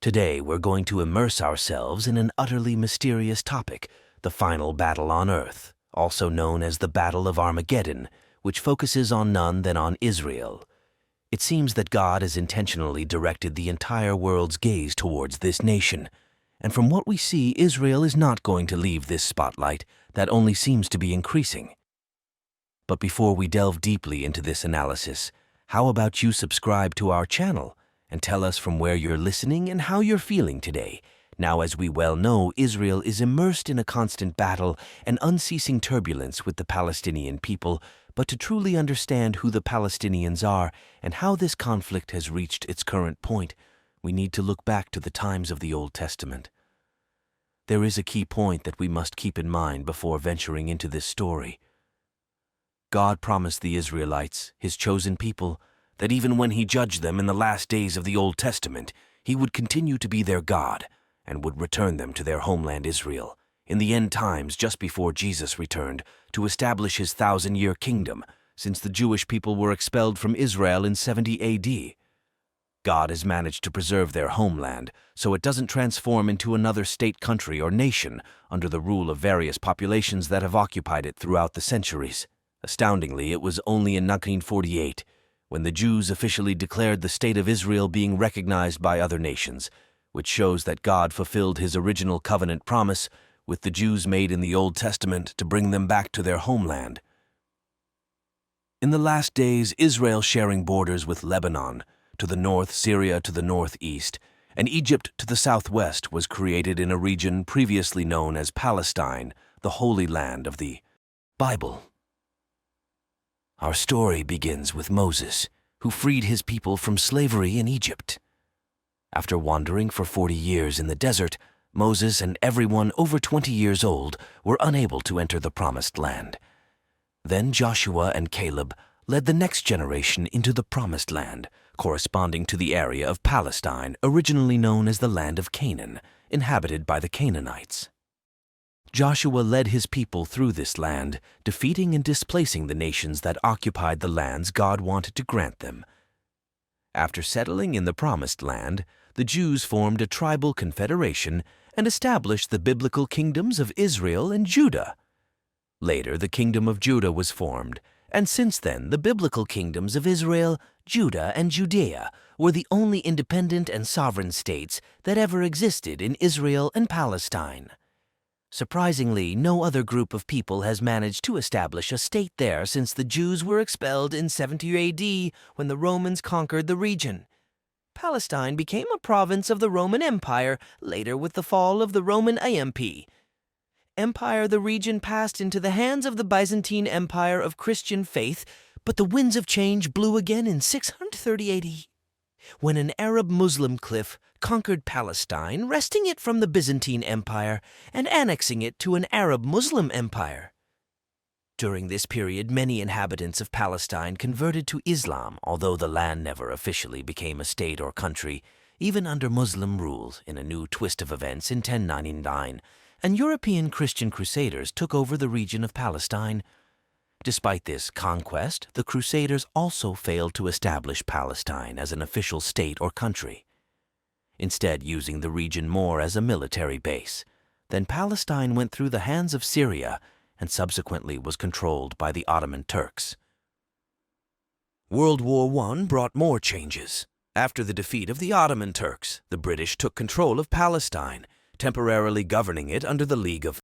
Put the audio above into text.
Today, we're going to immerse ourselves in an utterly mysterious topic, the final battle on Earth, also known as the Battle of Armageddon, which focuses on none than on Israel. It seems that God has intentionally directed the entire world's gaze towards this nation, and from what we see, Israel is not going to leave this spotlight that only seems to be increasing. But before we delve deeply into this analysis, how about you subscribe to our channel and tell us from where you're listening and how you're feeling today? Now, as we well know, Israel is immersed in a constant battle and unceasing turbulence with the Palestinian people, but to truly understand who the Palestinians are and how this conflict has reached its current point, we need to look back to the times of the Old Testament. There is a key point that we must keep in mind before venturing into this story. God promised the Israelites, His chosen people, that even when He judged them in the last days of the Old Testament, He would continue to be their God and would return them to their homeland Israel in the end times just before Jesus returned to establish His 1,000-year kingdom, since the Jewish people were expelled from Israel in 70 AD. God has managed to preserve their homeland so it doesn't transform into another state, country, or nation under the rule of various populations that have occupied it throughout the centuries. Astoundingly, it was only in 1948, when the Jews officially declared the State of Israel being recognized by other nations, which shows that God fulfilled His original covenant promise with the Jews made in the Old Testament to bring them back to their homeland. In the last days, Israel, sharing borders with Lebanon to the north, Syria to the northeast, and Egypt to the southwest, was created in a region previously known as Palestine, the Holy Land of the Bible. Our story begins with Moses, who freed his people from slavery in Egypt. After wandering for 40 years in the desert, Moses and everyone over 20 years old were unable to enter the Promised Land. Then Joshua and Caleb led the next generation into the Promised Land, corresponding to the area of Palestine, originally known as the land of Canaan, inhabited by the Canaanites. Joshua led his people through this land, defeating and displacing the nations that occupied the lands God wanted to grant them. After settling in the Promised Land, the Jews formed a tribal confederation and established the biblical kingdoms of Israel and Judah. Later, the kingdom of Judah was formed, and since then, the biblical kingdoms of Israel, Judah, and Judea were the only independent and sovereign states that ever existed in Israel and Palestine. Surprisingly, no other group of people has managed to establish a state there since the Jews were expelled in 70 AD when the Romans conquered the region. Palestine became a province of the Roman Empire, later with the fall of the Roman Empire, the region passed into the hands of the Byzantine Empire of Christian faith, but the winds of change blew again in 630 AD, when an Arab-Muslim clique conquered Palestine, wresting it from the Byzantine Empire and annexing it to an Arab-Muslim empire. During this period, many inhabitants of Palestine converted to Islam, although the land never officially became a state or country, even under Muslim rule. In a new twist of events in 1099, and European Christian crusaders took over the region of Palestine. Despite this conquest, the Crusaders also failed to establish Palestine as an official state or country, instead using the region more as a military base. Then Palestine went through the hands of Syria and subsequently was controlled by the Ottoman Turks. World War I brought more changes. After the defeat of the Ottoman Turks, the British took control of Palestine, temporarily governing it under the League of